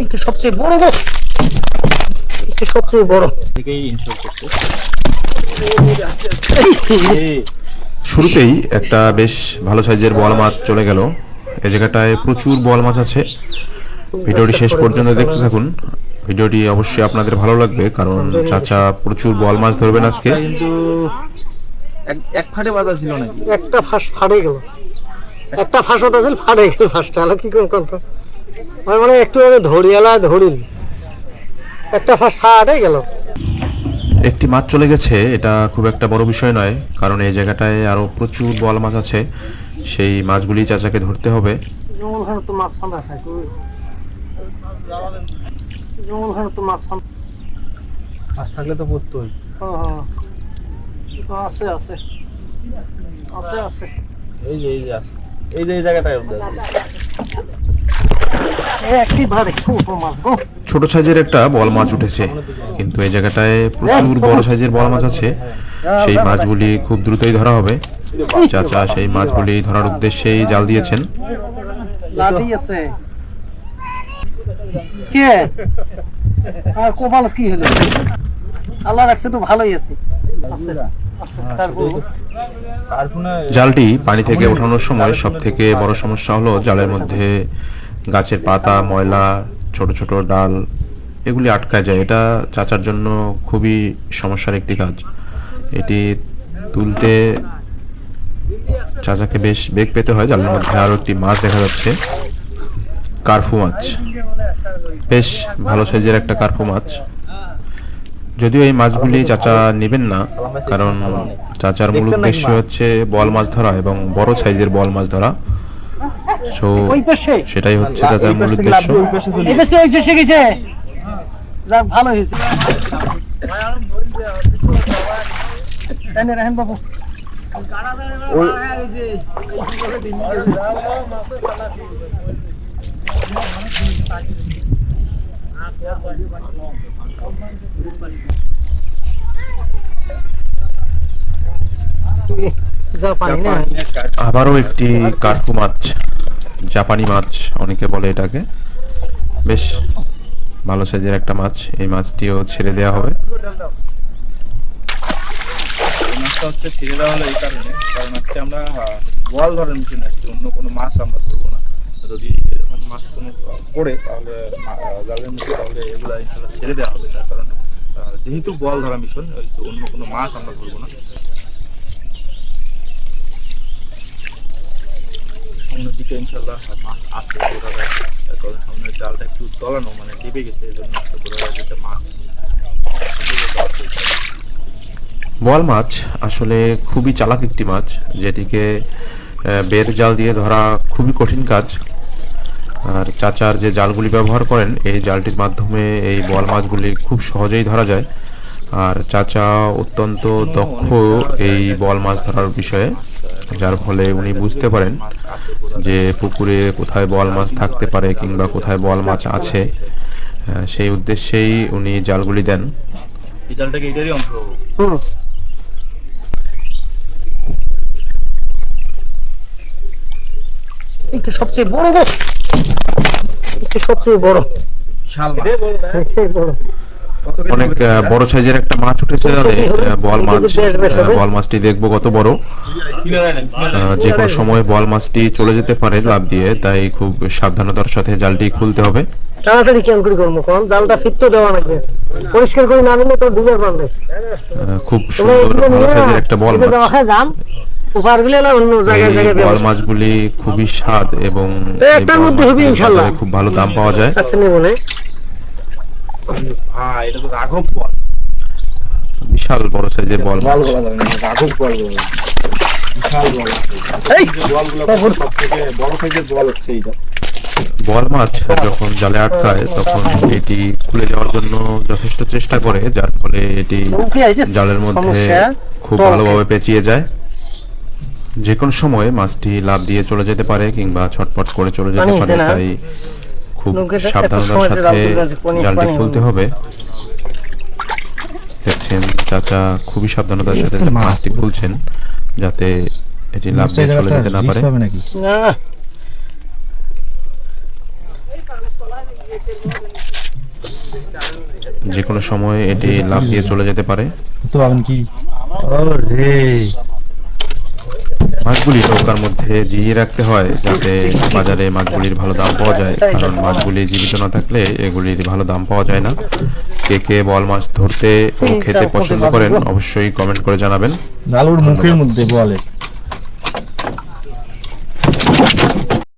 এটা সবচেয়ে বড় গো, এটা সবচেয়ে বড় থেকেই ইনস্টল করছে। শুরুতেই একটা বেশ ভালো সাইজের বোয়াল মাছ চলে গেল। এই জায়গাটায় প্রচুর বোয়াল মাছ আছে। ভিডিওটি শেষ পর্যন্ত দেখতে থাকুন। ভিডিওটি অবশ্যই আপনাদের ভালো লাগবে, কারণ চাচা প্রচুর বোয়াল মাছ ধরবেন আজকে। কিন্তু এক ফাটে বাঁধা ছিল নাকি? একটা ফাঁস ফাড়ে গেল, একটা ফাঁস হতে ছিল ফাড়ে গেল। ফাঁসটা হলো কি করে করতো মানে একটু আগে ধরিয়ালা ধরিল, একটা ফাঁস ফাড়ে গেল। একটি মাছ চলে গেছে, এটা খুব একটা বড় বিষয় নয়, কারণ এই জায়গাটায় আরো প্রচুর বোয়াল মাছ আছে। সেই মাছগুলি চাচাকে ধরতে হবে। জঙ্গলখানে তো মাছ ফাঁদা খায়, জঙ্গলখানে তো মাছ ফাঁদা মাছ থাকলে তো পড়তোই। আছে আছে আছে আছে। এই যে এই জায়গাটায় একটি ভারে ছোট মাছ গো। ছোট সাইজের একটা বোয়াল মাছ উঠেছে, কিন্তু এই জায়গাটায় প্রচুর বড় সাইজের বোয়াল মাছ আছে। সেই মাছগুলি খুব দ্রুতই ধরা হবে। চাচা সেই মাছগুলি ধরার উদ্দেশ্যেই জাল দিয়েছেন। লাঠি আছে কে আর কপাল কি হলো? আল্লাহ রাখছে তো ভালোই আছে। জালটি পানি থেকে ওঠানোর সময় সব থেকে বড় সমস্যা হলো জালের মধ্যে গাছের পাতা, ময়লা, ছোট ছোট ডাল এগুলি আটকায় যায়। এটা চাচার জন্য খুবই সমস্যার একটি কাজ। এটি তুলতে চাচাকে বেশ বেগ পেতে হয়। জালের মধ্যে আরো একটি মাছ দেখা যাচ্ছে, কার্ফু মাছ। বেশ ভালো সাইজের একটা কার্ফু মাছ। যদিও এই মাছগুলি চাচা নেবেন না, কারণ চাচার মূল উদ্দেশ্য হচ্ছে বোয়াল মাছ ধরা এবং বড় সাইজের বোয়াল মাছ ধরা। সো সেটাই হচ্ছে চাচার মূল উদ্দেশ্য। ভালো হয়েছে বাবু। আবারও একটি কার্ফু মাছ, জাপানি মাছ অনেকে বলে এটাকে। বেশ ভালো সাইজের একটা মাছ। এই মাছটিও ছেড়ে দেওয়া হবে। মাছটা হচ্ছে ছেড়ে দেওয়া হলো এই কারণে, কারণ আজকে আমরা বোয়াল ধরার মিশন আসছি, অন্য কোনো মাছ আমরা ধরবো না। যদি এরকম মাছ কোনো পড়ে তাহলে জালের মধ্যে, তাহলে এগুলো ইনশাল্লাহ ছেড়ে দেওয়া হবে। তার কারণ যেহেতু বোয়াল ধরা মিশন, অন্য কোনো মাছ আমরা ধরবো না। সামনের দিকে ইনশাল্লাহ মাছ আসবে, কারণ সামনের জালটা একটু চলানো, মানে ডেবে গেছে, এই জন্য আশা করা যায় যে মাছ। বোয়াল মাছ আসলে খুবই চালাক একটি মাছ, যেটিকে বের জাল দিয়ে ধরা খুবই কঠিন কাজ। আর চাচার যে জালগুলি ব্যবহার করেন, এই জালটির মাধ্যমে এই বোয়াল মাছগুলি খুব সহজেই ধরা যায়। আর চাচা অত্যন্ত দক্ষ এই বোয়াল মাছ ধরার বিষয়ে, যার ফলে উনি বুঝতে পারেন যে পুকুরে কোথায় বোয়াল মাছ থাকতে পারে কিংবা কোথায় বোয়াল মাছ আছে। সেই উদ্দেশ্যেই উনি জালগুলি দেন। এই জালটাকে এটারই অংশ। এটা সবচেয়ে বড় গো, এটা সবচেয়ে বড় বিশাল বড়। অনেক বড় সাইজের একটা মাছ উঠেছে জালে, বোয়াল মাছ। বোয়াল মাছটি দেখবো কত বড়। যে কোনো সময় বোয়াল মাছটি চলে যেতে পারে লাফ দিয়ে, তাই খুব সাবধানতার সাথে জালটি খুলতে হবে। তাড়াতাড়ি কেমন করে করবো, কারণ জালটা ফিরতে দেওয়া লাগবে, পরিষ্কার করে না নিলে তো ডুবে পারবে। খুব সুন্দর ভালো সাইজের একটা বোয়াল মাছ। বোয়াল মাছগুলি খুবই স্বাদ এবং খুব ভালো দাম পাওয়া যায়। এটা তো রাঘব বল, বিশাল বড় সাইজের বল মাছ। রাঘব বল, বিশাল বল। এই বলগুলো সবথেকে বড় সাইজের বল হচ্ছে এইটা। বল মাছ যখন জালে আটকায় তখন এটি খুলে যাওয়ার জন্য যথেষ্ট চেষ্টা করে, যার ফলে এটি জালের মধ্যে খুব ভালোভাবে পেঁচিয়ে যায়। যে কোনো সময় মাছটি লাফ দিয়ে চলে যেতে পারে কিংবা ছটপট করে চলে যেতে পারে, তাই খুব সাবধানতার সাথে জালটি খুলতে হবে। দেখছেন চাচা খুবই সাবধানতার সাথে মাছটি খুলছেন, যাতে এটি লাফ দিয়ে চলে যেতে না পারে। যে কোনো সময় এটি লাফ দিয়ে চলে যেতে পারে। তো পাবেন কি ও রে মাছগুলি নৌকার মধ্যে জিইয়ে রাখতে হয় যাতে বাজারে মাছগুলির ভালো দাম পাওয়া যায়, কারণ মাছগুলি জীবিত না থাকলে এগুলির ভালো দাম পাওয়া যায় না। কে কে বল মাছ ধরতে ও খেতে পছন্দ করেন অবশ্যই কমেন্ট করে জানাবেন। লালুর মুখের মধ্যে বলে